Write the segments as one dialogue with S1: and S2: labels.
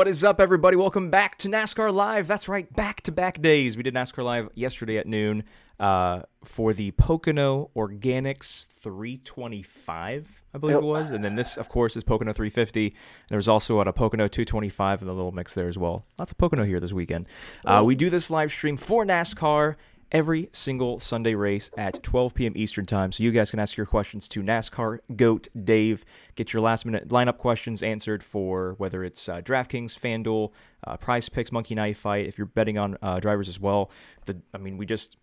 S1: What is up, everybody? Welcome back to NASCAR Live. That's right, back-to-back days. We did NASCAR Live yesterday at noon for the Pocono Organics 325, I believe it was. And then this, of course, is Pocono 350. There's also a Pocono 225 in the little mix there as well. Lots of Pocono here this weekend. We do this live stream for NASCAR every single Sunday race at 12 p.m. Eastern Time, so you guys can ask your questions to NASCAR GOAT Dave. Get your last-minute lineup questions answered for whether it's DraftKings, FanDuel, PrizePicks, Monkey Knife Fight. If you're betting on drivers as well, we just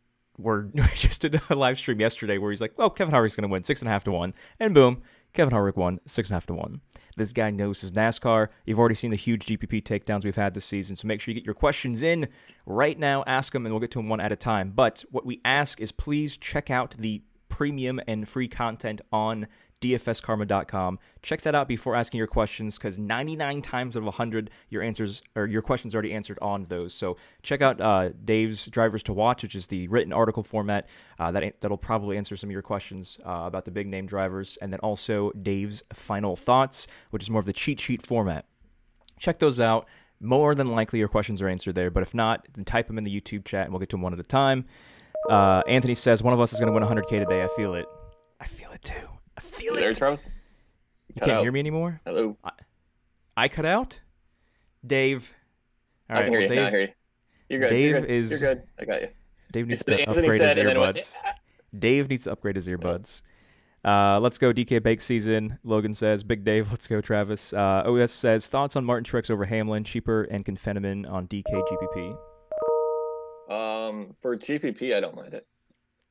S1: did a live stream yesterday where he's like, "Well, Kevin Harvick's going to win 6.5 to 1," and boom, Kevin Harvick won 6.5 to 1. This guy knows his NASCAR. You've already seen the huge GPP takedowns we've had this season, so make sure you get your questions in right now. Ask them, and we'll get to them one at a time. But what we ask is please check out the premium and free content on dfskarma.com. Check that out before asking your questions, because 99 times out of 100, your questions are already answered on those. So check out Dave's Drivers to Watch, which is the written article format that'll probably answer some of your questions about the big name drivers, and then also Dave's Final Thoughts, which is more of the cheat sheet format. Check those out. More than likely, your questions are answered there, but if not, then type them in the YouTube chat, and we'll get to them one at a time. Anthony says, one of us is going to win 100K today. I feel it. I feel it, too. I feel it.
S2: There, Travis?
S1: You can't hear me anymore?
S2: Hello.
S1: I cut out? Dave. All right,
S2: I can hear you.
S1: Dave,
S2: No, I hear you. You're good.
S1: You're
S2: good. I got you.
S1: Dave needs to upgrade his earbuds. Dave needs to upgrade his earbuds. Let's go DK Bake Season. Logan says, Big Dave, let's go Travis. OS says, thoughts on Martin Truex over Hamlin, cheaper and Confeneman on DK GPP?
S2: For GPP, I don't mind it.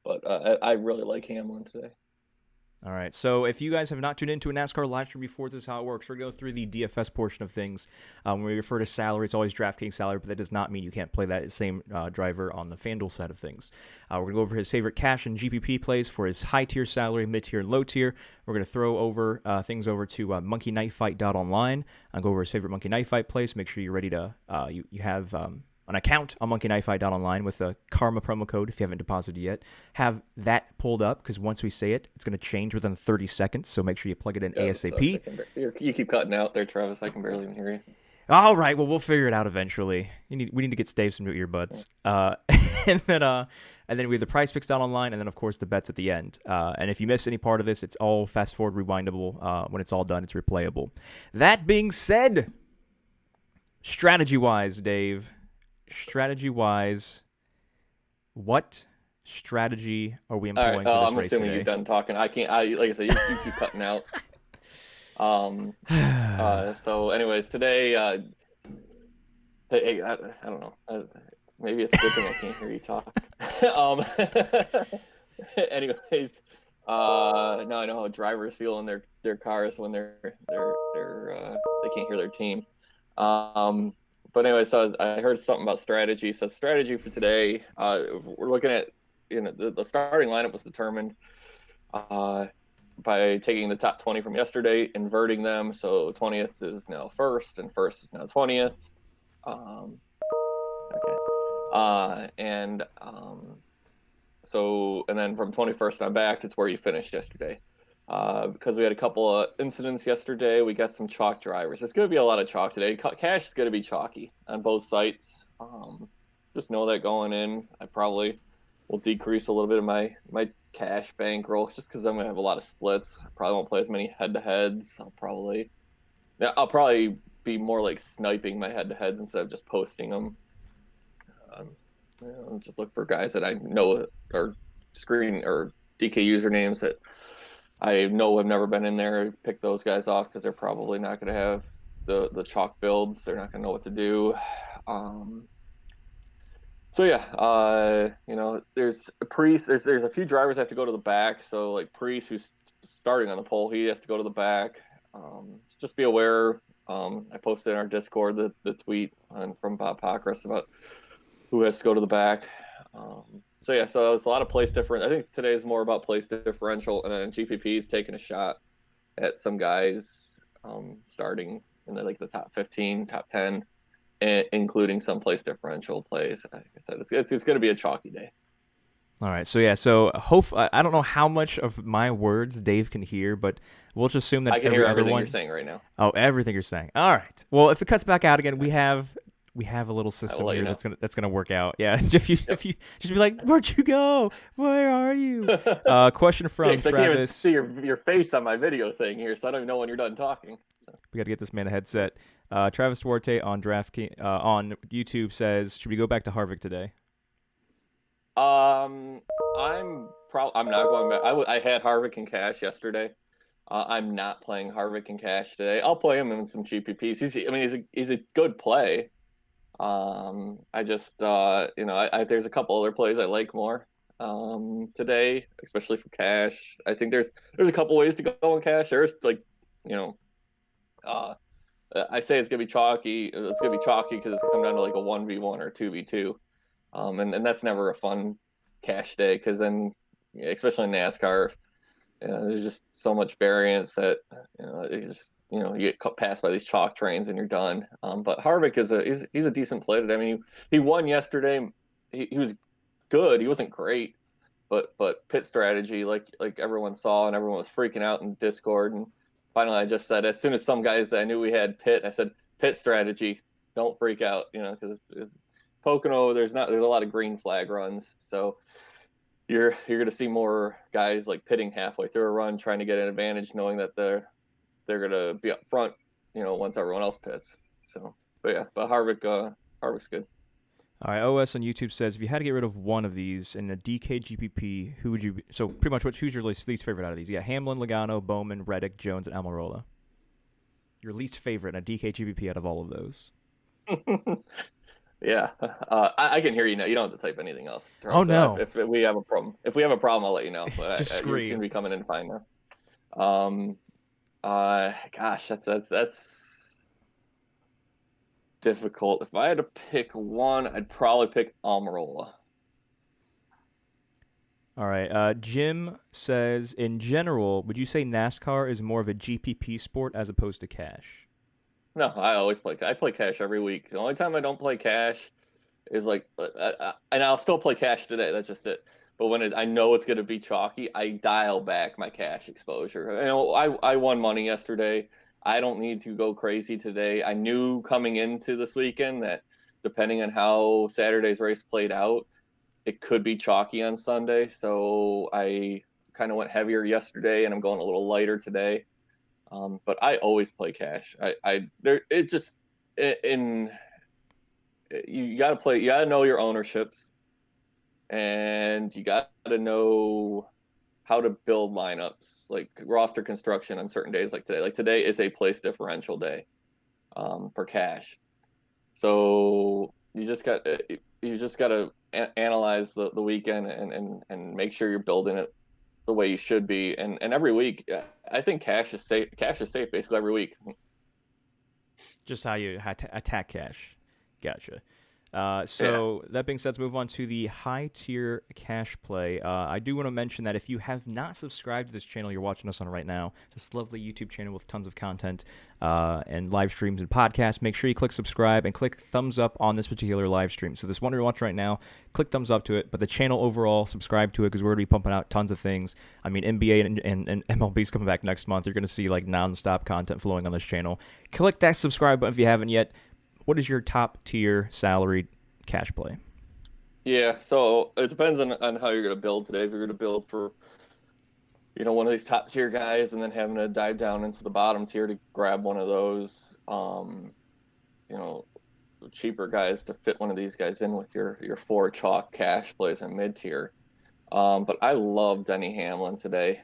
S2: But I really like Hamlin today.
S1: All right, so if you guys have not tuned into a NASCAR live stream before, this is how it works. We're going to go through the DFS portion of things. When we refer to salary, it's always DraftKings salary, but that does not mean you can't play that same driver on the FanDuel side of things. We're going to go over his favorite cash and GPP plays for his high-tier salary, mid-tier, and low-tier. We're going to throw over things over to monkeyknifefight.online and go over his favorite Monkey Knife Fight plays. Make sure you're ready to you have an account on monkeyknifefight.online with the Karma promo code if you haven't deposited yet. Have that pulled up, because once we say it's going to change within 30 seconds, so make sure you plug it in ASAP.
S2: You keep cutting out there, Travis. I can barely even hear you.
S1: All right, well, we'll figure it out eventually. We need to get Dave some new earbuds. And then we have the PrizePicks down online, and then, of course, the bets at the end. And if you miss any part of this, it's all fast-forward rewindable. When it's all done, it's replayable. That being said, strategy-wise, Dave, what strategy are we employing for this
S2: I'm
S1: race
S2: assuming
S1: today?
S2: you're done talking. Like I said, you keep cutting out. So anyways, today, hey, I don't know. Maybe it's a good thing I can't hear you talk. Anyways, now I know how drivers feel in their cars when they can't hear their team. But anyway, so I heard something about strategy. So strategy for today, we're looking at, the starting lineup was determined by taking the top 20 from yesterday, inverting them. So 20th is now first, and first is now 20th. And then from 21st on back, it's where you finished yesterday. Because we had a couple of incidents yesterday, we got some chalk drivers. There's going to be a lot of chalk today. Cash is going to be chalky on both sites. Just know that going in, I probably will decrease a little bit of my cash bankroll, just because I'm going to have a lot of splits. I probably won't play as many head-to-heads. I'll probably be more like sniping my head-to-heads instead of just posting them. Just look for guys that I know are screen or DK usernames that I know have never been in there. Pick those guys off because they're probably not going to have the chalk builds. They're not going to know what to do. There's a Priest. There's a few drivers that have to go to the back. So like Priest, who's starting on the pole, he has to go to the back. Just be aware. I posted in our Discord the tweet from Bob Pockris about who has to go to the back. So it's a lot of place different. I think today is more about place differential, and then GPP is taking a shot at some guys starting in the top 15, top 10, and including some place differential plays. Like I said, it's going to be a chalky day.
S1: All right. So yeah. So I don't know how much of my words Dave can hear, but we'll just assume
S2: I
S1: that's
S2: can hear
S1: every other
S2: everything you're
S1: one.
S2: saying right now.
S1: Oh, everything you're saying. All right. Well, if it cuts back out again, we have a little
S2: I will
S1: system
S2: let you
S1: here
S2: know.
S1: that's gonna work out. Yeah. If you just be like, where'd you go? Where are you?
S2: Yep.
S1: Question
S2: Yeah,
S1: from
S2: because I can't even see
S1: Travis.
S2: your face on my video thing here, so I don't even know when you're done talking. So,
S1: We got to get this man a headset. Travis Duarte on on YouTube says, should we go back to Harvick today?
S2: um, I'm not going back. I had Harvick and Cash yesterday. I'm not playing Harvick and Cash today. I'll play him in some GPPs. He's a good play. I just there's a couple other plays I like more today, especially for Cash. I think there's a couple ways to go in Cash. There's like you know uh I say it's gonna be chalky. It's gonna be chalky because it's gonna come down to like a 1v1 or 2v2. And that's never a fun Cash day because then, especially in NASCAR, there's just so much variance that you get passed by these chalk trains and you're done. But Harvick he's a decent play today. I mean, he won yesterday. He was good. He wasn't great, but pit strategy, like everyone saw and everyone was freaking out in Discord. And finally, I just said, as soon as some guys that I knew we had pit, I said pit strategy. Don't freak out, because Pocono, there's a lot of green flag runs, so you're going to see more guys like pitting halfway through a run, trying to get an advantage, knowing that they're going to be up front, once everyone else pits. So, but yeah, but Harvick's good.
S1: All right, OS on YouTube says, if you had to get rid of one of these in the DK GPP, who would you be? So pretty much, who's your least favorite out of these? You got Hamlin, Logano, Bowman, Reddick, Jones, and Almirola. Your least favorite in a DK GPP out of all of those?
S2: Yeah, I can hear you now. You don't have to type anything else,
S1: Oh
S2: Charles.
S1: no,
S2: If I'll let you know. But
S1: just
S2: you seem to
S1: scream.
S2: be coming in fine now. Gosh, that's difficult. If I had to pick one, I'd probably pick Almirola.
S1: All right, Jim says, in general, would you say NASCAR is more of a GPP sport as opposed to cash?
S2: No, I play cash every week. The only time I don't play cash is like, and I'll still play cash today. That's just it. But when I know it's going to be chalky, I dial back my cash exposure. I won money yesterday. I don't need to go crazy today. I knew coming into this weekend that depending on how Saturday's race played out, it could be chalky on Sunday. So I kind of went heavier yesterday, and I'm going a little lighter today. But I always play cash. I there it just in you got to play. You got to know your ownerships, and you got to know how to build lineups, like roster construction on certain days, like today. Like today is a place differential day for cash. So you just got to analyze the weekend and make sure you're building it the way you should be. And every week, I think cash is safe. Cash is safe basically every week.
S1: Just how you attack cash. Gotcha.
S2: Yeah.
S1: So that being said, let's move on to the high tier cash play. I do want to mention that if you have not subscribed to this channel you're watching us on right now, this lovely YouTube channel with tons of content and live streams and podcasts, make sure you click subscribe and click thumbs up on this particular live stream. So this one you're watching right now, click thumbs up to it. But the channel overall, subscribe to it because we're going to be pumping out tons of things. I mean, NBA and MLB's coming back next month. You're going to see like nonstop content flowing on this channel. Click that subscribe button if you haven't yet. What is your top tier salaried cash play?
S2: Yeah, so it depends on how you're going to build today. If you're going to build for, one of these top tier guys and then having to dive down into the bottom tier to grab one of those, you know, cheaper guys to fit one of these guys in with your four chalk cash plays in mid tier. But I love Denny Hamlin today.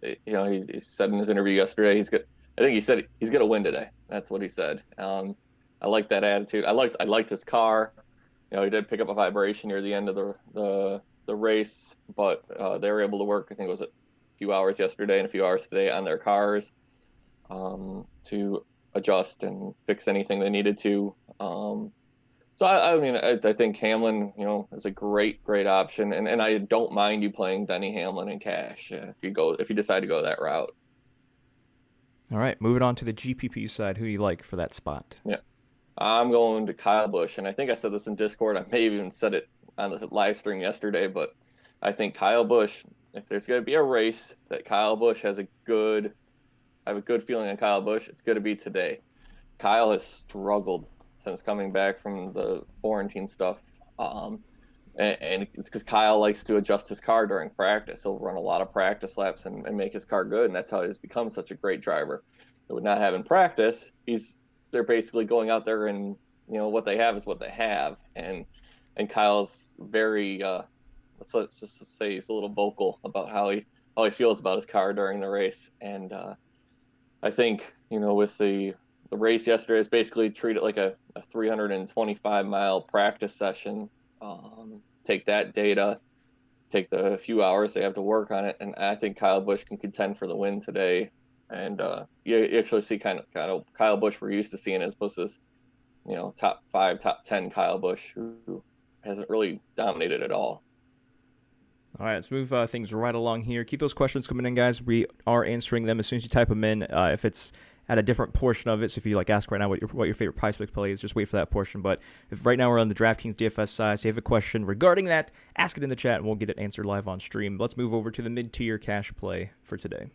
S2: He said in his interview yesterday I think he said he's gonna win today. That's what he said. I like that attitude. I liked his car. He did pick up a vibration near the end of the race, but they were able to work. I think it was a few hours yesterday and a few hours today on their cars to adjust and fix anything they needed to. So I think Hamlin, is a great option, and I don't mind you playing Denny Hamlin in cash if you decide to go that route.
S1: All right, moving on to the GPP side. Who do you like for that spot?
S2: Yeah, I'm going to Kyle Busch, and I think I said this in Discord. I may have even said it on the live stream yesterday, but I think Kyle Busch, if there's going to be a race that Kyle Busch has I have a good feeling on Kyle Busch, it's going to be today. Kyle has struggled since coming back from the quarantine stuff. And it's because Kyle likes to adjust his car during practice. He'll run a lot of practice laps and make his car good, and that's how he's become such a great driver. So with not having practice, they're basically going out there and what they have is what they have, and Kyle's very let's just say he's a little vocal about how he feels about his car during the race, and I think with the race yesterday, it's basically treat it like a 325-mile practice session. Take that data, take the few hours they have to work on it, and I think Kyle Busch can contend for the win today. And you actually see kind of Kyle Busch we're used to seeing as opposed to this, top 5, top 10 Kyle Busch who hasn't really dominated at all.
S1: All right, let's move things right along here. Keep those questions coming in, guys. We are answering them as soon as you type them in. If it's at a different portion of it, so if you ask right now what your favorite PrizePicks play is, just wait for that portion. But if right now we're on the DraftKings DFS side, so you have a question regarding that, ask it in the chat, and we'll get it answered live on stream. Let's move over to the mid-tier cash play for today.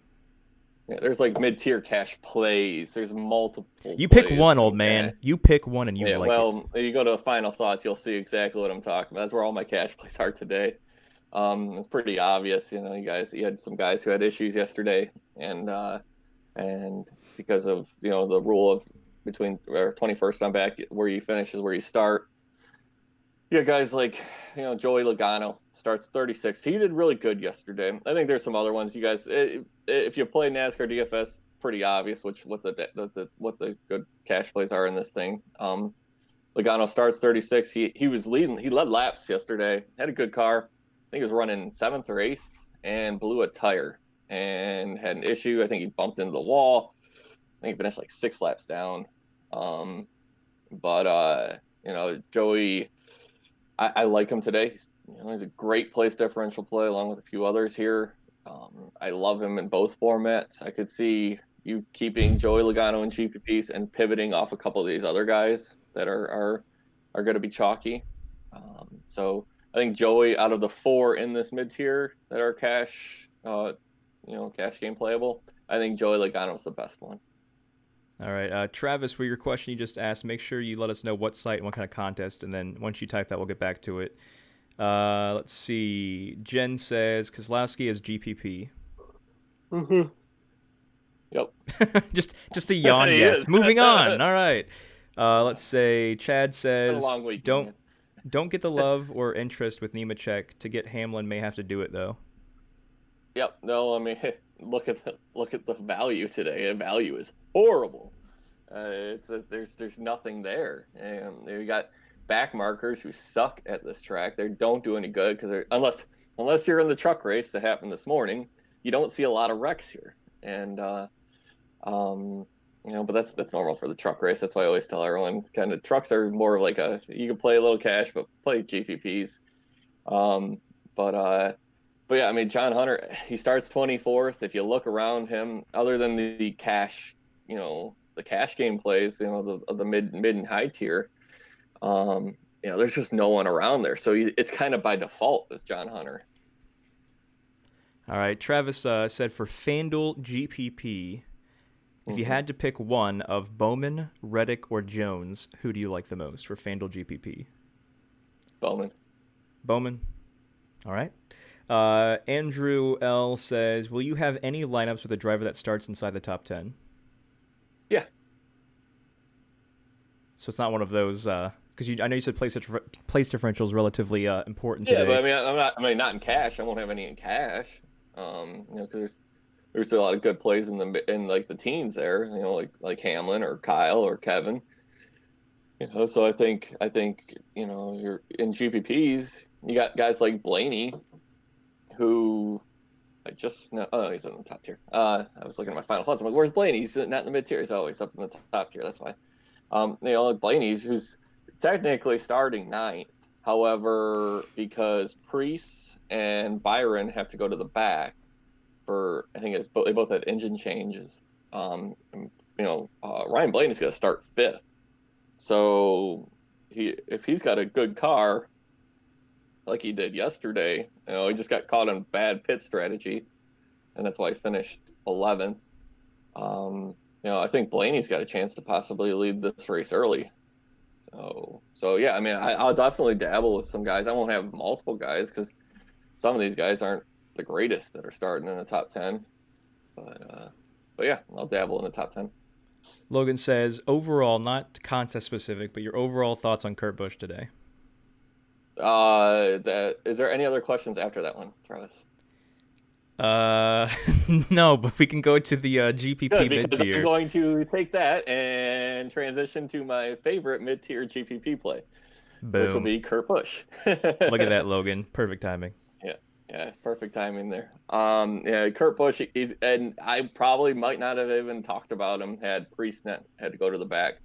S2: Yeah, there's mid-tier cash plays. There's multiple.
S1: You pick one, old man. You pick one, and you like it.
S2: You go to Final Thoughts, you'll see exactly what I'm talking about. That's where all my cash plays are today. It's pretty obvious, you had some guys who had issues yesterday, and because of the rule of between 21st on back, where you finish is where you start. Yeah, guys like Joey Logano starts 36. He did really good yesterday. I think there's some other ones. You guys, if you play NASCAR DFS, pretty obvious what the good cash plays are in this thing. Logano starts 36. He was leading. He led laps yesterday. Had a good car. I think he was running 7th or 8th and blew a tire and had an issue. I think he bumped into the wall. I think he finished 6 laps down. Joey, I like him today. He's a great place differential play along with a few others here. I love him in both formats. I could see you keeping Joey Logano in GPPs and pivoting off a couple of these other guys that are going to be chalky. So I think Joey, out of the 4 in this mid tier that are cash, cash game playable, I think Joey Logano is the best one.
S1: All right, Travis, for your question you just asked, make sure you let us know what site and what kind of contest, and then once you type that, we'll get back to it. Let's see. Jen says Keselowski is GPP.
S2: Mm-hmm. Yep.
S1: just a yawn. Yes. Moving on. All right. Let's say Chad says don't get the love or interest with Nemechek. To get Hamlin, may have to do it though.
S2: Yep. No, I mean, look at the value today. The value is horrible. There's nothing there, and you got back markers who suck at this track. They don't do any good because unless you're in the truck race that happened this morning, you don't see a lot of wrecks here, and but that's normal for the truck race. That's why I always tell everyone, kind of trucks are more of you can play a little cash, but play GPPs. But yeah, I mean, John Hunter, he starts 24th. If you look around him, other than the cash, the cash game plays, the mid and high tier, there's just no one around there. So it's kind of by default as John Hunter.
S1: All right, Travis said for FanDuel GPP, if you had to pick one of Bowman, Reddick, or Jones, who do you like the most for FanDuel GPP? Bowman. All right. Andrew L. says, will you have any lineups with a driver that starts inside the top 10?
S2: Yeah.
S1: So it's not one of those, because I know you said place differential is relatively important today.
S2: Yeah, but I mean, not in cash. I won't have any in cash. Because there's a lot of good plays in the teens there. Like Hamlin or Kyle or Kevin. So I think you're in GPPs. You got guys like Blaney, who he's in the top tier. I was looking at my final thoughts. I'm like, where's Blaney? He's not in the mid tier. He's always up in the top tier. That's why. Like Blaney's, who's technically starting 9th. However, because Priest and Byron have to go to the back for, I think they both had engine changes. Ryan Blaney's going to start 5th. So if he's got a good car, like he did yesterday. He just got caught on bad pit strategy, and that's why he finished 11th. I think Blaney's got a chance to possibly lead this race early. So yeah, I mean, I'll definitely dabble with some guys. I won't have multiple guys because some of these guys aren't the greatest that are starting in the top 10. But yeah, I'll dabble in the top 10.
S1: Logan says, overall, not contest specific, but your overall thoughts on Kurt Busch today.
S2: Is there any other questions after that one, Travis?
S1: No, but we can go to the GPP
S2: Good, because
S1: mid-tier.
S2: I'm going to take that and transition to my favorite mid-tier GPP play, which will
S1: Boom.
S2: be Kurt Busch.
S1: Look at that, Logan. Perfect timing.
S2: Yeah, perfect timing there. Yeah, Kurt Busch, and I probably might not have even talked about him had Priest had to go to the back,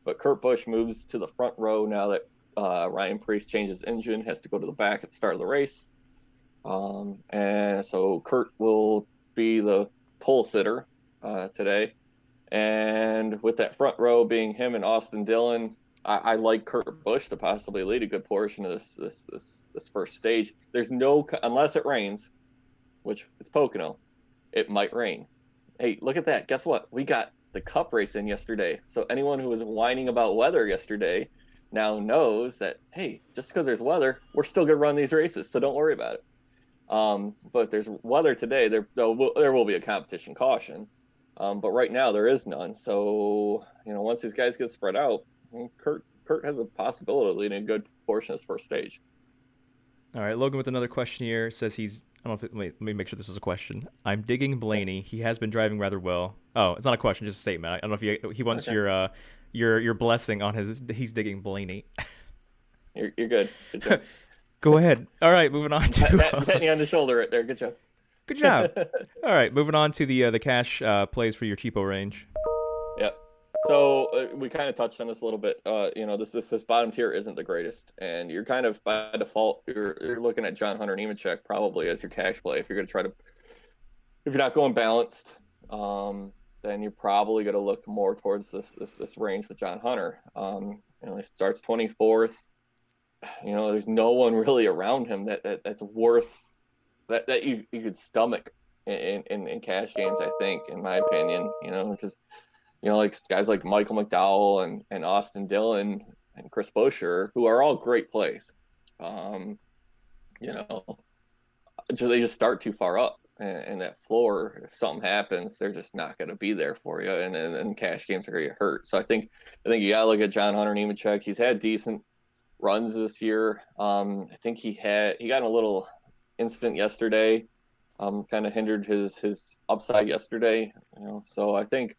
S2: but Kurt Busch moves to the front row now that Ryan Priest changes engine, has to go to the back at the start of the race. And so Kurt will be the pole sitter today. And with that front row being him and Austin Dillon, I like Kurt Busch to possibly lead a good portion of this first stage. There's unless it rains, which it's Pocono, it might rain. Hey, look at that. Guess what? We got the Cup race in yesterday. So anyone who was whining about weather yesterday now knows that, hey, just because there's weather, we're still going to run these races. So don't worry about it. But there's weather today. There will be a competition caution. But right now there is none. So, once these guys get spread out, Kurt has a possibility of leading a good portion of his first stage.
S1: All right, Logan with another question here says I don't know if let me make sure this is a question. I'm digging Blaney. He has been driving rather well. Oh, it's not a question, just a statement. I don't know if he wants your blessing on he's digging Blaney.
S2: You're good. Good job.
S1: Go ahead. All right, moving on to
S2: patting you on the shoulder right there. Good job.
S1: Good job. All right, moving on to the cash plays for your cheapo range.
S2: Yep. So we kind of touched on this a little bit. This bottom tier isn't the greatest, and you're kind of by default you're looking at John Hunter Nemechek probably as your cash play if you're going to if you're not going balanced, then you're probably going to look more towards this range with John Hunter. He starts 24th. There's no one really around him that's worth that you could stomach in cash games. I think, in my opinion, because. Like guys like Michael McDowell and Austin Dillon and Chris Buescher, who are all great plays. They just start too far up, and that floor, if something happens, they're just not going to be there for you, and cash games are going to get hurt. So I think you got to look at John Hunter Nemechek. He's had decent runs this year. I think he got in a little incident yesterday, kind of hindered his upside yesterday. So I think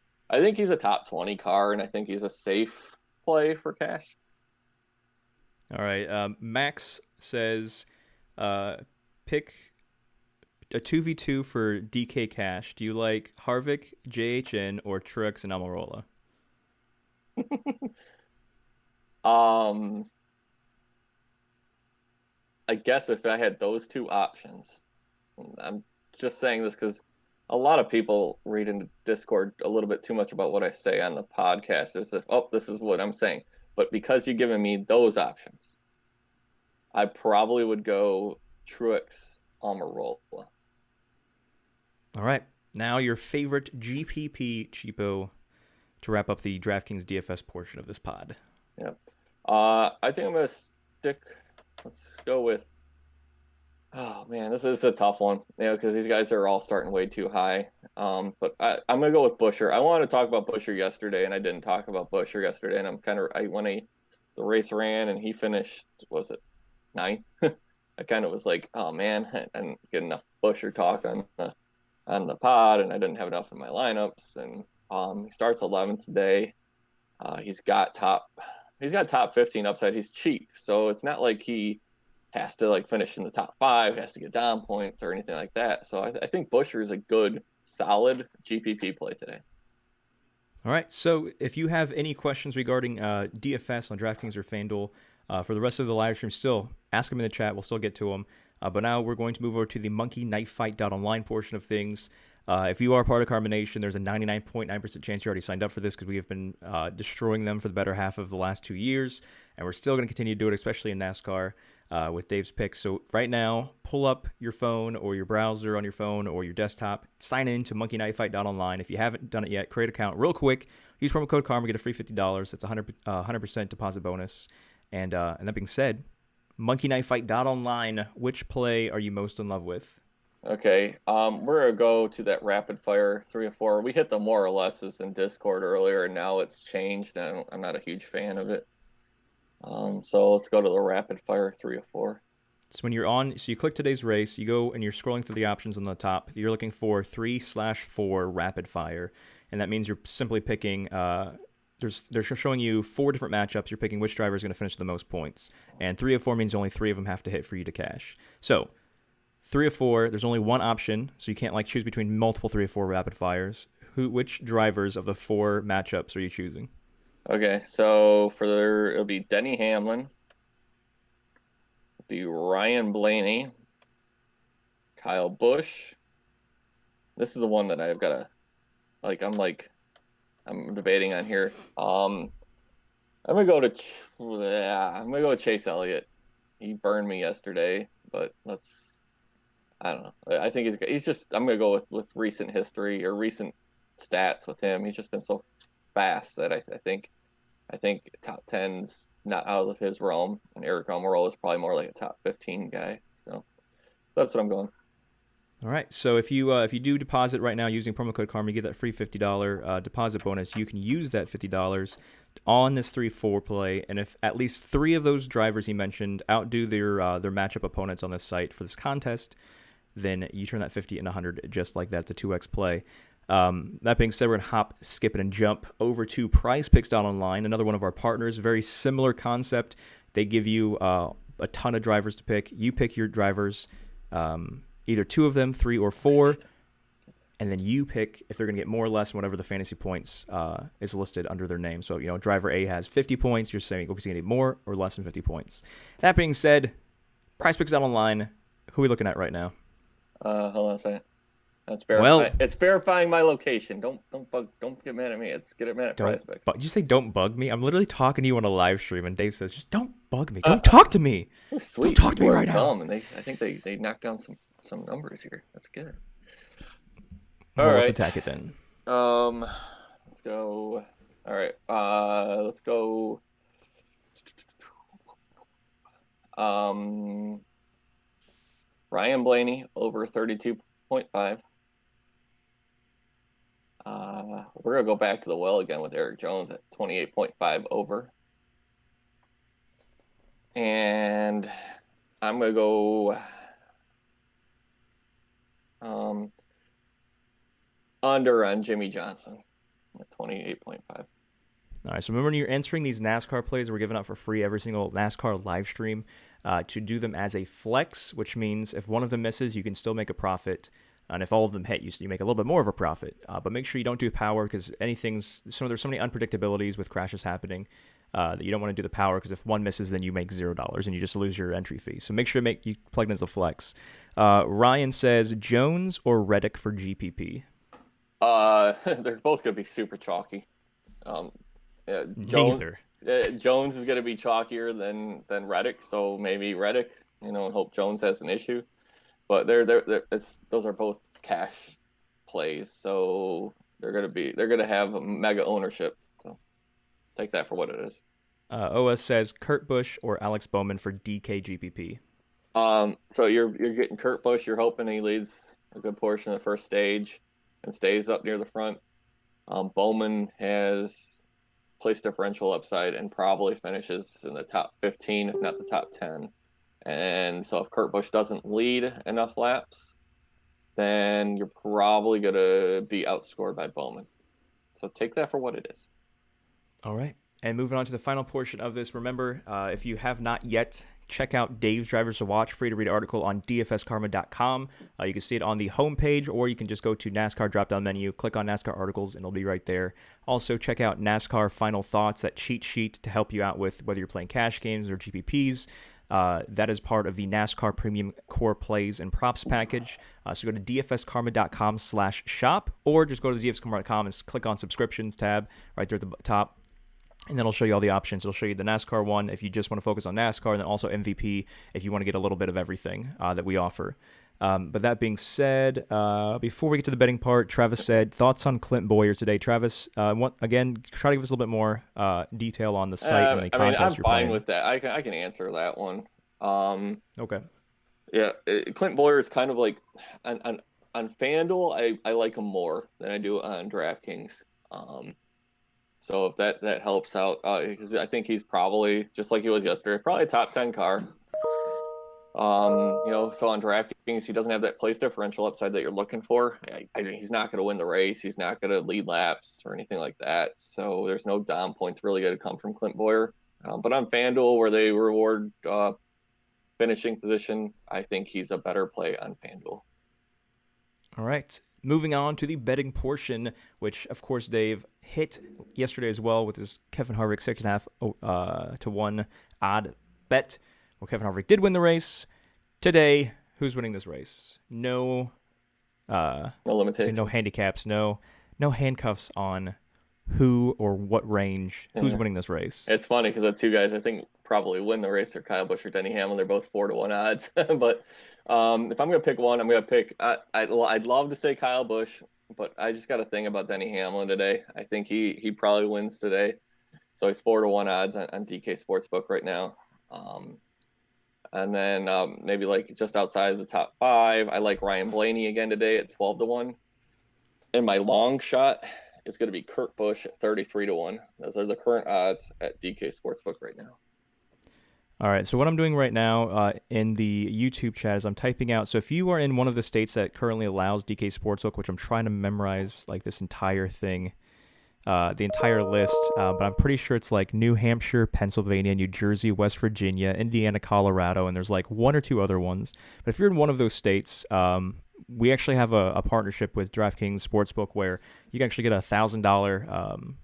S2: he's a top 20 car, and I think he's a safe play for cash.
S1: All right. Max says, pick a 2v2 for DK Cash. Do you like Harvick, JHN, or Truex and Almirola?
S2: I guess if I had those two options, I'm just saying this because a lot of people read into Discord a little bit too much about what I say on the podcast as if, this is what I'm saying. But because you've given me those options, I probably would go Truex, Almirola.
S1: All right. Now your favorite GPP cheapo to wrap up the DraftKings DFS portion of this pod.
S2: Yeah. I think I'm going to stick. Let's go with. Oh man, this is a tough one, because these guys are all starting way too high. But I'm gonna go with Buescher. I wanted to talk about Buescher yesterday, and I didn't talk about Buescher yesterday. And when the race ran and he finished, was it 9th? I kind of was like, oh man, I didn't get enough Buescher talk on the pod, and I didn't have enough in my lineups. And he starts 11th today. He's got top 15 upside. He's cheap, so it's not like he has to finish in the top 5, has to get down points or anything like that. So I think Buescher is a good, solid GPP play today.
S1: All right. So if you have any questions regarding DFS on DraftKings or FanDuel for the rest of the live stream, still ask them in the chat. We'll still get to them. But now we're going to move over to the monkeyknifefight.online portion of things. If you are part of Carbonation, there's a 99.9% chance you already signed up for this because we have been destroying them for the better half of the last 2 years, and we're still going to continue to do it, especially in NASCAR. with Dave's picks. So right now, pull up your phone or your browser on your phone or your desktop. Sign in to monkeyknifefight.online. If you haven't done it yet, create an account real quick. Use promo code KARMA, get a free $50. It's a 100% deposit bonus. And that being said, monkeyknifefight.online, which play are you most in love with?
S2: Okay, we're gonna go to that rapid fire 3 or 4. We hit the more or lesses in Discord earlier, and now it's changed. I'm not a huge fan of it. So let's go to the rapid fire 3 or 4.
S1: So when you're on, so you click today's race, you go and you're scrolling through the options on the top. You're looking for 3/4 rapid fire, and that means you're simply picking. They're showing you 4 different matchups. You're picking which driver is going to finish the most points, and 3 of 4 means only 3 of them have to hit for you to cash. So 3 of 4, there's only one option, so you can't like choose between multiple 3 or 4 rapid fires. Which drivers of the 4 matchups are you choosing?
S2: Okay, so it'll be Denny Hamlin, it'll be Ryan Blaney, Kyle Busch. This is the one that I've got to I'm debating on here. I'm gonna go with Chase Elliott. He burned me yesterday, but I don't know. I think he's just. I'm gonna go with recent history or recent stats with him. He's just been so fast that I think top 10's not out of his realm, and Eric Almirola is probably more like a top 15 guy. So that's what I'm going.
S1: All right. So if you do deposit right now using promo code KARMA, you get that free $50 deposit bonus. You can use that $50 on this 3-4 play, and if at least 3 of those drivers he mentioned outdo their matchup opponents on this site for this contest, then you turn that 50 into 100 just like that. It's a 2x play. That being said, we're going to hop, skip, and jump over to PrizePicks.online, another one of our partners. Very similar concept. They give you a ton of drivers to pick. You pick your drivers, either 2 of them, 3 or 4, and then you pick if they're going to get more or less whatever the fantasy points is listed under their name. So, driver A has 50 points. You're saying, okay, he's going to get more or less than 50 points. That being said, PrizePicks.online, who are we looking at right now?
S2: Hold on a second. That's verifying. Well, it's verifying my location. Don't get mad at me. Get mad at PrizePicks.
S1: Did you say don't bug me? I'm literally talking to you on a live stream, and Dave says, "Just don't bug me. Don't talk to me.
S2: Oh, sweet.
S1: Don't talk to me right now."
S2: And I think they knocked down some numbers here. That's good.
S1: All right, let's attack it then.
S2: Let's go. All right. Let's go. Ryan Blaney over 32.5. We're gonna go back to the well again with Eric Jones at 28.5 over, and I'm gonna go under on Jimmy Johnson at 28.5.
S1: All right, so remember when you're entering these NASCAR plays, we're giving out for free every single NASCAR live stream to do them as a flex, which means if one of them misses, you can still make a profit. And if all of them hit, you make a little bit more of a profit. But make sure you don't do power because there's so many unpredictabilities with crashes happening that you don't want to do the power because if one misses, then you make $0 and you just lose your entry fee. So make sure you plug in as a flex. Ryan says Jones or Reddick for GPP.
S2: They're both going to be super chalky.
S1: Neither.
S2: Jones is going to be chalkier than Reddick, so maybe Reddick. And hope Jones has an issue. But those are both cash plays, so they're gonna have a mega ownership. So take that for what it is.
S1: OS says Kurt Busch or Alex Bowman for DKGPP.
S2: So you're getting Kurt Busch. You're hoping he leads a good portion of the first stage and stays up near the front. Bowman has place differential upside and probably finishes in the top 15, if not the top 10. And so if Kurt Busch doesn't lead enough laps, then you're probably going to be outscored by Bowman. So take that for what it is.
S1: All right. And moving on to the final portion of this, remember, if you have not yet, check out Dave's Drivers to Watch, free to read article on dfskarma.com. You can see it on the homepage, or you can just go to NASCAR drop-down menu, click on NASCAR articles, and it'll be right there. Also, check out NASCAR Final Thoughts, that cheat sheet to help you out with whether you're playing cash games or GPPs. That is part of the NASCAR Premium Core Plays and Props package. So go to dfskarma.com/shop, or just go to dfskarma.com and click on subscriptions tab right there at the top. And then it'll show you all the options. It'll show you the NASCAR one if you just want to focus on NASCAR, and then also MVP if you want to get a little bit of everything that we offer. But that being said, before we get to the betting part, Travis said, thoughts on Clint Boyer today. Travis, again, try to give us a little bit more detail on the site and the contest
S2: I'm
S1: you're
S2: fine
S1: playing.
S2: with that. I can answer that one.
S1: Okay.
S2: Yeah, Clint Boyer is kind of like on FanDuel. I like him more than I do on DraftKings. So if that helps out, because I think he's probably just like he was yesterday, probably a top 10 car. So on DraftKings, he doesn't have that place differential upside that you're looking for. I mean, he's not going to win the race. He's not going to lead laps or anything like that. So there's no Dom points really going to come from Clint Boyer. But on FanDuel, where they reward finishing position, I think he's a better play on FanDuel.
S1: All right. Moving on to the betting portion, which, of course, Dave hit yesterday as well with his Kevin Harvick 6.5 to 1 odd bet. Well, Kevin Harvick did win the race. Today, who's winning this race? No
S2: limitations.
S1: No handicaps, no handcuffs on who or what range, who's winning this race.
S2: It's funny because the two guys I think probably win the race are Kyle Busch or Denny Hamlin. They're both 4-1 odds. But if I'm going to pick one, I'm going to pick I'd love to say Kyle Busch, but I just got a thing about Denny Hamlin today. I think he probably wins today. So he's 4-1 odds on DK Sportsbook right now. And then maybe like just outside of the top 5, I like Ryan Blaney again today at 12-1. And my long shot is going to be Kurt Busch at 33-1. Those are the current odds at DK Sportsbook right now.
S1: All right, so what I'm doing right now in the YouTube chat is I'm typing out. So if you are in one of the states that currently allows DK Sportsbook, which I'm trying to memorize like this entire thing, the entire list, but I'm pretty sure it's like New Hampshire, Pennsylvania, New Jersey, West Virginia, Indiana, Colorado, and there's like one or two other ones. But if you're in one of those states, we actually have a partnership with DraftKings Sportsbook where you can actually get $1,000.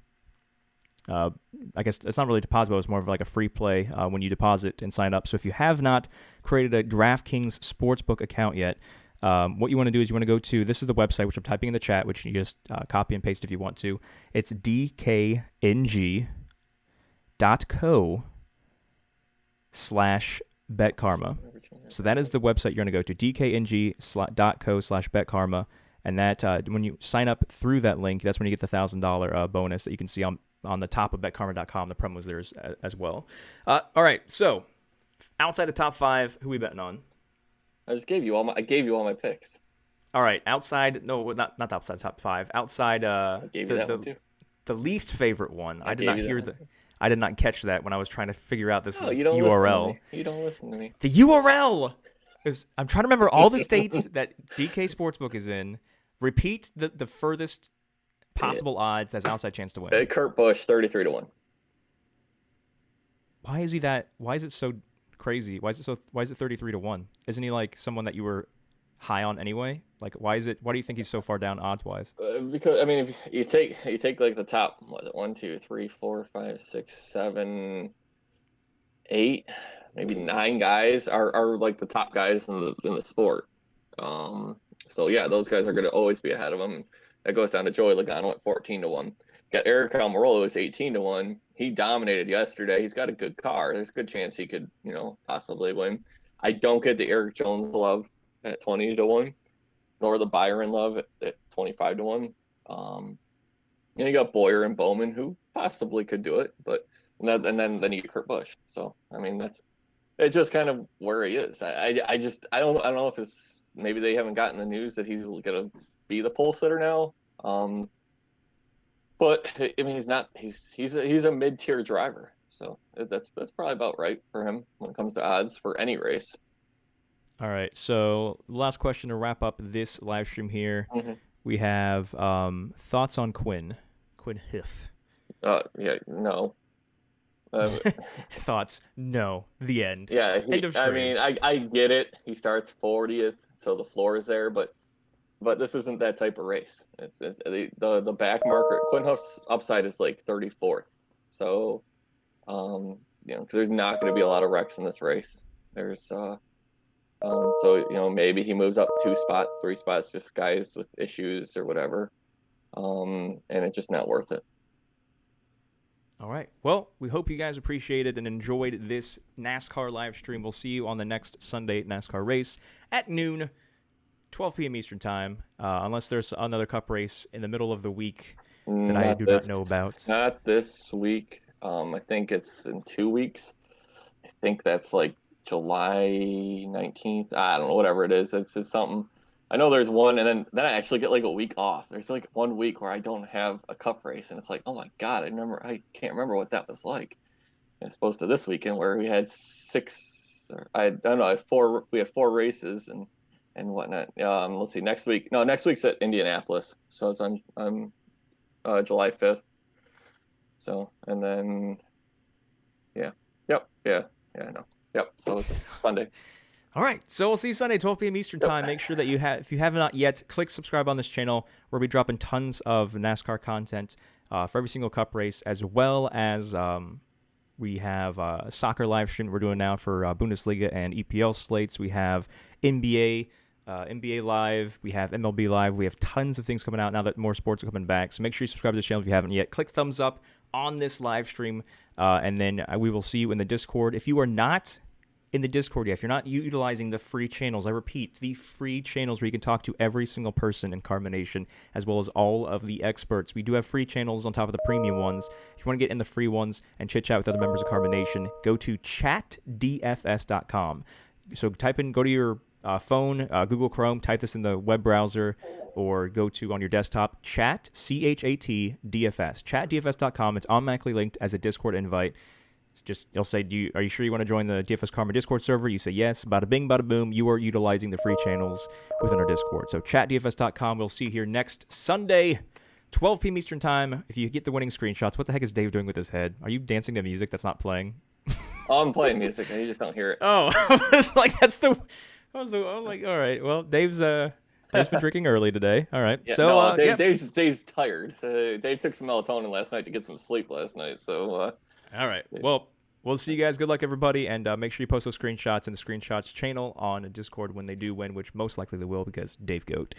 S1: I guess it's not really a deposit, but it's more of like a free play when you deposit and sign up. So if you have not created a DraftKings Sportsbook account yet, what you want to do is you want to go to, this is the website, which I'm typing in the chat, which you just copy and paste if you want to. It's dkng.co/betkarma. So that is the website you're going to go to, dkng.co/betkarma. And that when you sign up through that link, that's when you get the $1,000 bonus that you can see on the top of betkarma.com. The promos there as well. All right, so outside the top 5, who are we betting on?
S2: I gave you all my picks.
S1: All right, outside, no, not outside top 5. Outside
S2: I gave you that one too.
S1: The least favorite one. I did not catch that when I was trying to figure out this URL.
S2: You don't listen to me.
S1: The URL is, I'm trying to remember all the states that DK Sportsbook is in. Repeat the furthest possible odds as outside chance to win.
S2: Kurt Busch 33-1.
S1: Why is it so crazy? Why is it 33-1? Isn't he like someone that you were high on anyway? Like why do you think he's so far down odds wise?
S2: Because I mean, if you take like the top, what is it, 1, 2, 3, 4, 5, 6, 7, 8, maybe 9 guys are like the top guys in the sport. So yeah, those guys are going to always be ahead of him. That goes down to Joey Logano at 14-1. Got Eric Almirola who's 18-1. He dominated yesterday. He's got a good car. There's a good chance he could, possibly win. I don't get the Eric Jones love at 20-1, nor the Byron love at 25-1. And you got Boyer and Bowman who possibly could do it, but and then you get Kurt Busch. So I mean it's just kind of where he is. I don't know if it's maybe they haven't gotten the news that he's gonna be the pole sitter now. But I mean he's a mid-tier driver, so that's probably about right for him when it comes to odds for any race.
S1: All right, so last question to wrap up this live stream here. Mm-hmm. We have thoughts on Quinn Hith.
S2: Yeah, no.
S1: Thoughts? No. The end.
S2: Yeah,
S1: end of stream.
S2: I mean, I get it. He starts 40th, so the floor is there, but this isn't that type of race. It's the back marker. Quinn Hith's upside is like 34th, so because there's not going to be a lot of wrecks in this race. There's so maybe he moves up 2 spots, 3 spots, just guys with issues or whatever, and it's just not worth it.
S1: All right. Well, we hope you guys appreciated and enjoyed this NASCAR live stream. We'll see you on the next Sunday NASCAR race at noon, 12 p.m. Eastern time, unless there's another Cup race in the middle of the week that I do not know about.
S2: Not this week. I think it's in 2 weeks. I think that's like July 19th. I don't know, whatever it is. It's just something. I know there's one, and then I actually get like a week off. There's like 1 week where I don't have a Cup race, and it's like, oh my God, I can't remember what that was like. As opposed to this weekend where we had I don't know, we had 4 races and whatnot. Let's see, next week. No, next week's at Indianapolis, so it's on July 5th. So, and then, yeah, yep, yeah, no, yep. So it's Sunday.
S1: All right, so we'll see you Sunday, 12 p.m. Eastern time. Make sure that if you have not yet, click subscribe on this channel. We'll be dropping tons of NASCAR content for every single Cup race, as well as we have a soccer live stream we're doing now for Bundesliga and EPL slates. We have NBA Live. We have MLB Live. We have tons of things coming out now that more sports are coming back. So make sure you subscribe to this channel if you haven't yet. Click thumbs up on this live stream, and then we will see you in the Discord. If you are not in the Discord yet, if you're not utilizing the free channels, I repeat, the free channels where you can talk to every single person in Carbon Nation, as well as all of the experts. We do have free channels on top of the premium ones. If you want to get in the free ones and chit-chat with other members of Carbon Nation, go to chatdfs.com. So go to your phone, Google Chrome, type this in the web browser, or go to on your desktop, ChatDFS, chatdfs.com. It's automatically linked as a Discord invite. It'll say, are you sure you want to join the DFS Karma Discord server? You say yes. Bada bing, bada boom. You are utilizing the free channels within our Discord. So chatdfs.com. We'll see you here next Sunday, 12 p.m. Eastern time. If you get the winning screenshots, what the heck is Dave doing with his head? Are you dancing to music that's not playing?
S2: Oh, I'm playing music, and you just don't hear it.
S1: Oh, it's like I'm like, all right. Well, Dave's been drinking early today. All right.
S2: Yeah,
S1: so
S2: no, Dave's tired. Dave took some melatonin last night to get some sleep last night. So.
S1: All right. Well, we'll see you guys. Good luck, everybody. And make sure you post those screenshots in the screenshots channel on Discord when they do win, which most likely they will because Dave Goat.